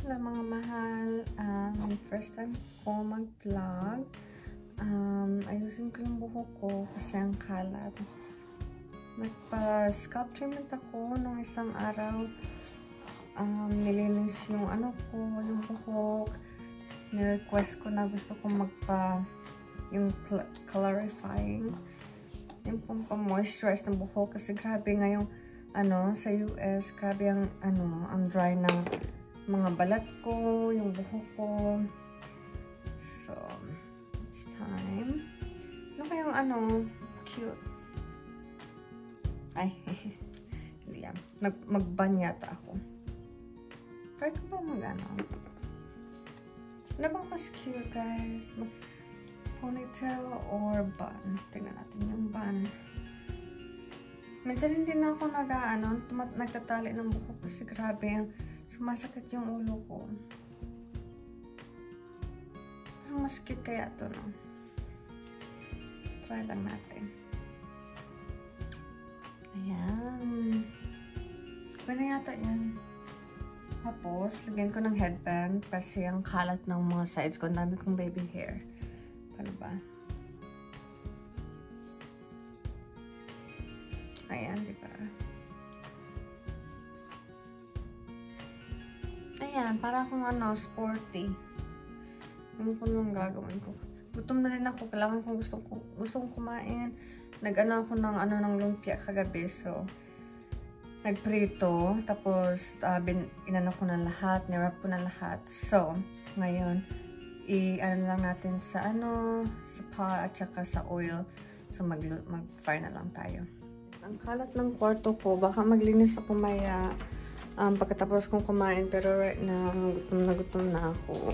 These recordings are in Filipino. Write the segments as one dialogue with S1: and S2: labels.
S1: Hello mga mahal. First time ko mag-vlog. Ayusin ko yung buhok ko kasi ang kalat. Nagpa-scalp treatment ako nung isang araw. Nilinis yung yung buhok. Ni-request ko na gusto ko yung clarifying. Yung pampa-moisturize ng buhok kasi grabe ngayong sa US, grabe ang dry ng mga balat ko, yung buhok ko. So, it's time. Ano kayong cute? Ay, hindi yan. Mag-ban yata ako. Try ko ba mag-ano? Ano bang mas cute, guys? Ponytail or bun? Tingnan natin yung bun. Minsan hindi na ako nagtatali ng buhok kasi grabe sumasakit yung ulo ko. Parang mas cute kaya ito, no? Try lang natin. Ayan. Pwede yata yan. Tapos, lagyan ko ng headband kasi ang kalat ng mga sides ko. Ang dami kong baby hair. Paano ba? Ayan, di ba? Ayan, para akong sporty. Yung ko nung gagawin ko. Gutom na rin ako. Kailangan kong gustong kumain. Nag-ako ng lumpia kagabi. So, nagprito. Tapos, inano ko na lahat. Nirap ko na lahat. So, ngayon, lang natin sa sa pot at saka sa oil. So, mag-fry na lang tayo. Ang kalat ng kwarto ko, baka maglinis ako maya pagkatapos kong kumain, pero right now, gutom na ako.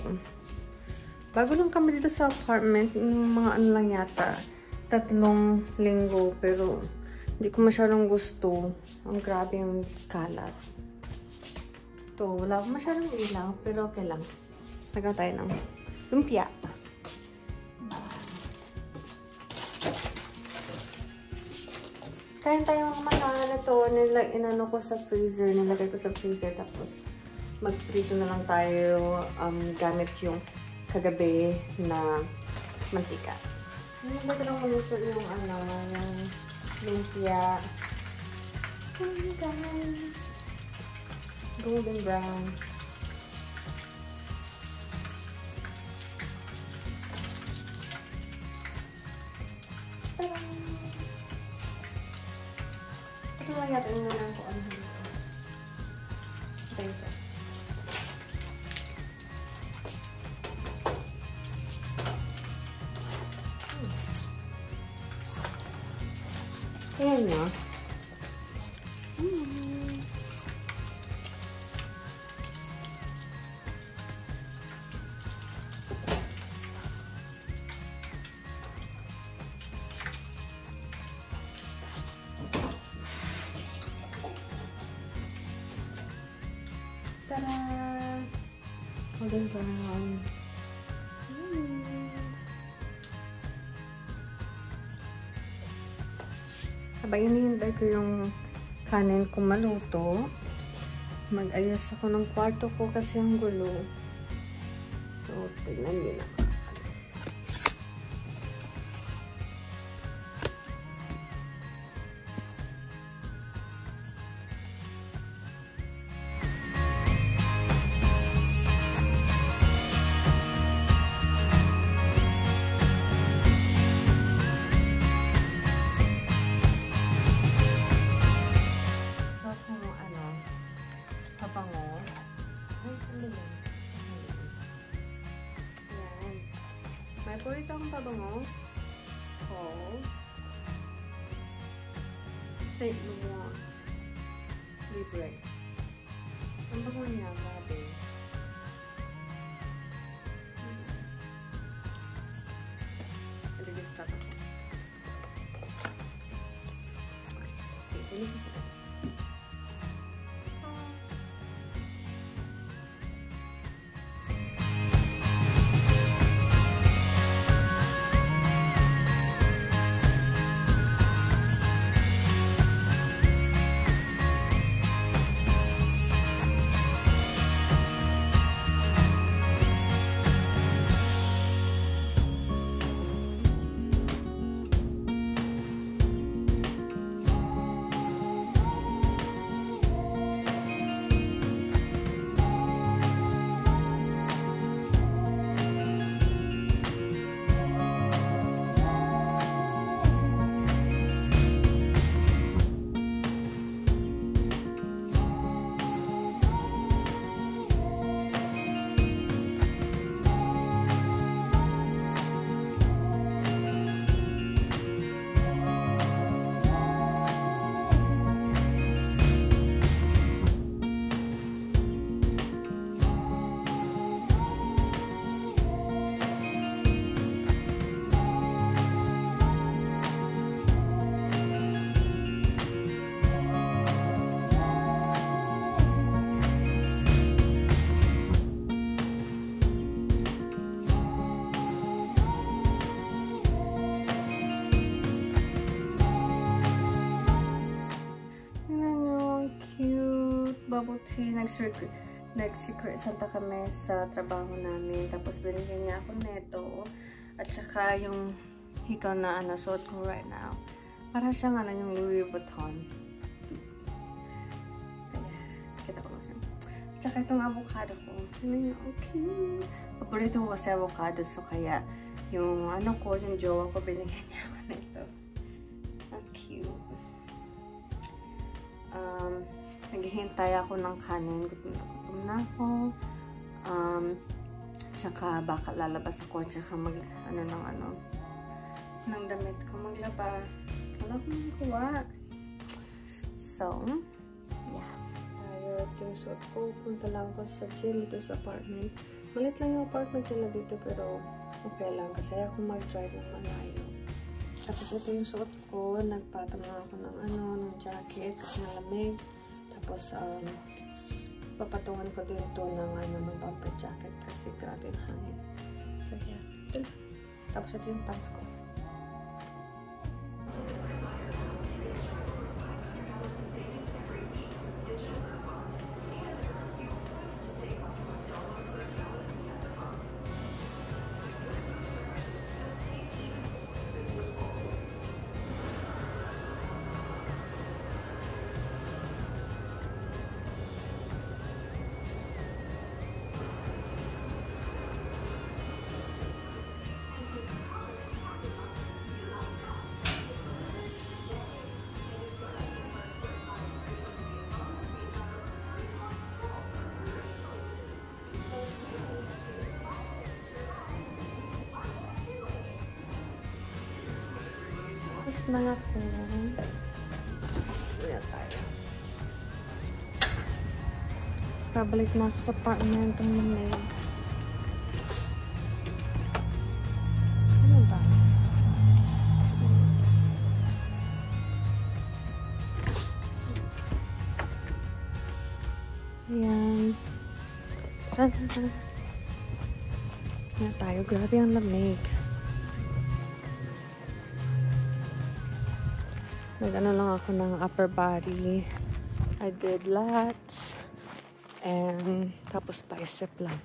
S1: Bago lang kami dito sa apartment, yung mga lang yata, 3 linggo, pero hindi ko masyadong gusto. Ang grabe yung kalat. Ito, wala ko masyadong ilaw, pero okay lang. Nagawa tayo ng lumpia. Kain tayo mga mahal. Ito, inano ko sa freezer. Nilagay ko sa freezer. Tapos, mag-prito na lang tayo gamit yung kagabi na mantika. Nilagay ko lang muna yung lumpia. Guys. Golden brown. Ito lang yata yung muna ko ito. Ayan na. Tada! Golden brown. Sabay hinihintay ko yung kanin ko maluto. Mag-ayos ako ng kwarto ko kasi ang gulo. So, tignan nyo na. May pwede akong pabango. Called Saint Laurent Libre. Ang bango niya, grabe. Nag-start ako. Sige, pinisip ko. Kasi nag-secret Santa kami sa trabaho namin. Tapos binigyan niya ako neto. At saka yung hikaw na suot ko right now. Para siyang yung Louis Vuitton. Kaya, kita ko lang siya. At saka itong avocado ko. Okay. Paborito ko kasi avocado. So kaya, yung yung jowa ko, binigyan niya ako nito. Ang cute. Naghihintay ako ng kanin. Gutom na ako. Tsaka baka lalabas ako. Tsaka mag, ng damit ko maglaba. Wala akong magawa. So, yeah. Ayot yung suot ko. Punta lang ako sa chill dito sa apartment. Malit lang yung apartment nila dito pero okay lang. Kasi ako mag-drive ng malayo. Tapos ito yung suot ko. Nagpatong ako ng jacket kasi malamig. Tapos, papatungan ko din to ng bumper jacket kasi grabe ang hangin. So, yeah. Ito. Tapos ito yung pants ko. Tapos na ako. Uwi tayo. Pabalik na ako sa apartment ng lamig. Ano ba? Ayan. Ayan tayo. Grabe ang lamig. Nag-ano lang ako ng upper body. I did lats. And tapos bicep lang.